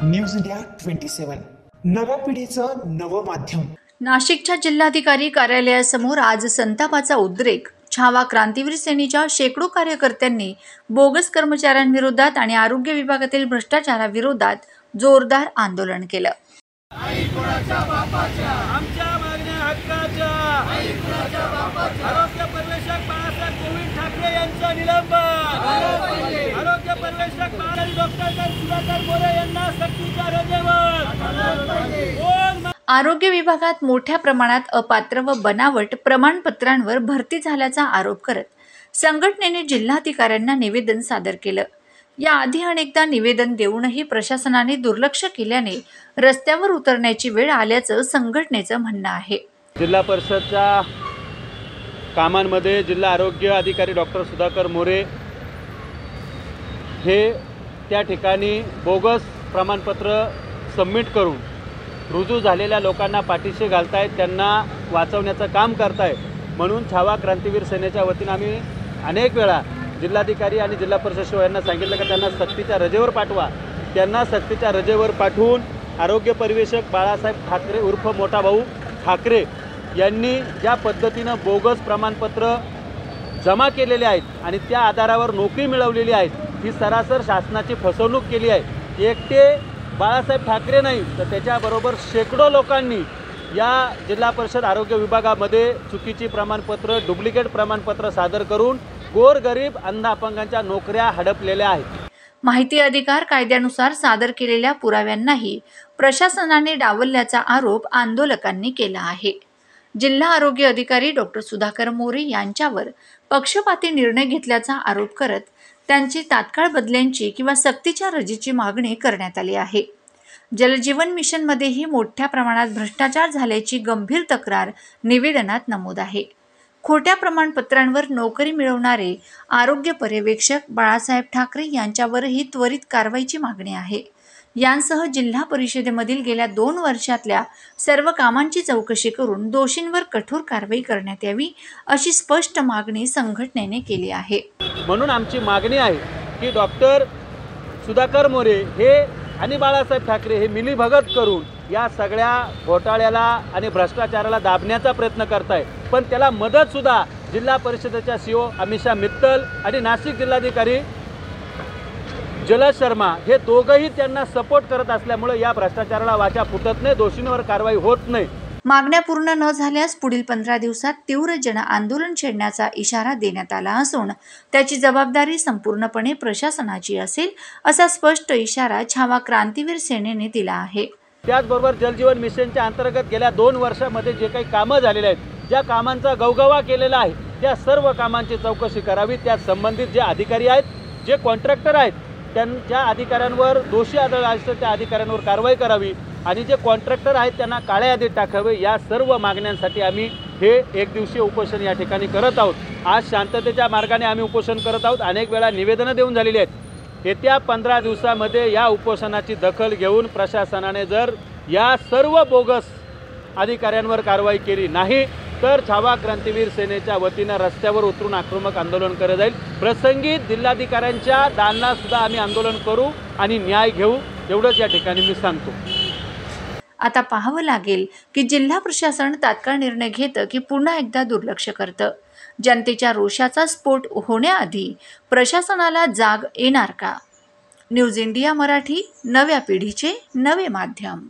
News India 27 नव्या पिढीचं नवं माध्यम। नाशिकच्या जिल्हाधिकारी कार्यालयासमोर आज संतापाचा उद्रेक। छावा क्रांतीवीर सेनेच्या शेकडो कार्यकर्त्यांनी बोगस कर्मचाऱ्यांविरोधात आणि आरोग्य विभागातील भ्रष्टाचाराविरोधात जोरदार आंदोलन केलं। आमच्या मागण्या हक्काच्या आरोग्य पर्यवेक्षक बाळासाहेब गोविंद ठाकरे यांचं निलंबन, आरोग्य पर्यवेक्षक डॉक्टर सुधाकर मोरे यांना सक्तीच्या रजेवर। आरोग्य विभागात मोठ्या प्रमाणात अपात्र व बनावट प्रमाणपत्रांवर भरती झाल्याचा आरोप करत संघटनेने जिल्हाधिकाऱ्यांना निवेदन सादर केलं। याआधी अनेकदा निवेदन देऊनही प्रशासनाने दुर्लक्ष केल्याने रस्त्यावर उतरण्याची वेळ आल्याचं संघटनेचं म्हणणं आहे। जिल्हा परिषदच्या कामांमध्ये जिल्हा आरोग्य अधिकारी डॉक्टर सुधाकर मोरे हे त्या ठिकाणी बोगस प्रमाणपत्र सबमिट करून रुजू झालेल्या लोकांना पाठीशी घालतायत, त्यांना वाचवण्याचं काम करतायत। म्हणून छावा क्रांतीवीर सेनेच्या वतीने आम्ही अनेक वेळा जिल्हाधिकारी आणि जिल्हा परिषद शिवाय यांना सांगितलं की त्यांना सक्तीच्या रजेवर पाठवा। त्यांना सक्तीच्या रजेवर पाठवून आरोग्य पर्यवेक्षक बाळासाहेब ठाकरे उर्फ मोठा भाऊ ठाकरे यांनी ज्या पद्धतीनं बोगस प्रमाणपत्र जमा केलेले आहेत आणि त्या आधारावर नोकरी मिळवलेली आहे, ही सरासर शासनाची फसवणूक केली आहे। एकटे बाळासाहेब ठाकरे नाही तर त्याच्याबरोबर शेकडो लोकांनी या जिल्हा परिषद आरोग्य विभागामध्ये चुकीची प्रमाणपत्र, डुप्लिकेट प्रमाणपत्र सादर करून गोरगरीब अंध अपंगांच्या नोकऱ्या हडपलेल्या आहेत। माहिती अधिकार कायद्यानुसार सादर केलेल्या पुराव्यांनाही प्रशासनाने डावलल्याचा आरोप आंदोलकांनी केला आहे। जिल्हा आरोग्य अधिकारी डॉक्टर सुधाकर मोरे यांच्यावर पक्षपाती निर्णय घेतल्याचा आरोप करत त्यांची तात्काळ बदल्यांची किंवा सक्तीच्या रजेची मागणी करण्यात आली आहे। जलजीवन मिशनमध्येही मोठ्या प्रमाणात भ्रष्टाचार झाल्याची गंभीर तक्रार निवेदनात नमूद आहे। खोट्या प्रमाणपत्रांवर नोकरी मिळवणारे आरोग्य पर्यवेक्षक बाळासाहेब ठाकरे यांच्यावरही त्वरित कारवाईची मागणी आहे। यांसह जिल्हा परिषदेमधील गेल्या 2 वर्षातल्या सर्व कामांची चौकशी करून दोषींवर कठोर कारवाई करण्यात यावी अशी स्पष्ट मागणी संघटनेने केली आहे। म्हणून आमची मागणी आहे की डॉक्टर सुधाकर मोरे हे आणि बाळासाहेब ठाकरे हे मिलीभगत करून या सगळ्या घोटाळ्याला आणि भ्रष्टाचाराला दाबण्याचा प्रयत्न करताय, पण त्याला मदत सुद्धा जिल्हा परिषदेच्या सीओ अमिषा मित्तल आणि नाशिक जिल्हाधिकारी जलज शर्मा हे दोघंही त्यांना सपोर्ट करत असल्यामुळे या भ्रष्टाचाराला वाचा फुटत नाही, दोषींवर कारवाई होत नाही। मागण्या पूर्ण न झाल्यास पुढील 15 दिवसात तीव्र जन आंदोलन छेडण्याचा इशारा देण्यात आला असून त्याची जबाबदारी संपूर्णपणे प्रशासनाची असेल असा स्पष्ट इशारा छावा क्रांतीवीर सेनेने दिला आहे। त्याचबरोबर जलजीवन मिशनच्या अंतर्गत गेल्या 2 वर्षामध्ये जे काही कामं झालेले आहेत, ज्या कामांचा गवगवा केलेला आहे, त्या सर्व कामांची चौकशी करावी। त्या संबंधित जे अधिकारी आहेत, जे कॉन्ट्रॅक्टर आहेत, त्यांच्या अधिकाऱ्यांवर दोषी आढळला असेल त्या अधिकाऱ्यांवर कारवाई करावी आणि जे कॉन्ट्रॅक्टर आहेत त्यांना काळ्या यादीत टाकावे। या सर्व मागण्यांसाठी आम्ही हे एक दिवसीय उपोषण या ठिकाणी करत आहोत। आज शांततेच्या मार्गाने आम्ही उपोषण करत आहोत। अनेक वेळा निवेदनं देऊन झालेली आहेत। येत्या 15 दिवसामध्ये या उपोषणाची दखल घेऊन प्रशासनाने जर या सर्व बोगस अधिकाऱ्यांवर कारवाई केली नाही तर छावा क्रांतीवीर सेनेच्या वतीनं रस्त्यावर उतरून आक्रमक आंदोलन केलं जाईल। प्रसंगी जिल्हाधिकाऱ्यांच्या दालनात सुद्धा आम्ही आंदोलन करू आणि न्याय घेऊ, एवढंच या ठिकाणी मी सांगतो। आता पाहावं लागेल की जिल्हा प्रशासन तात्काळ निर्णय घेतं की पुन्हा एकदा दुर्लक्ष करतं। जनतेच्या रोषाचा स्फोट होण्याआधी प्रशासनाला जाग येणार का? न्यूज इंडिया मराठी, नव्या पिढीचे नवे माध्यम।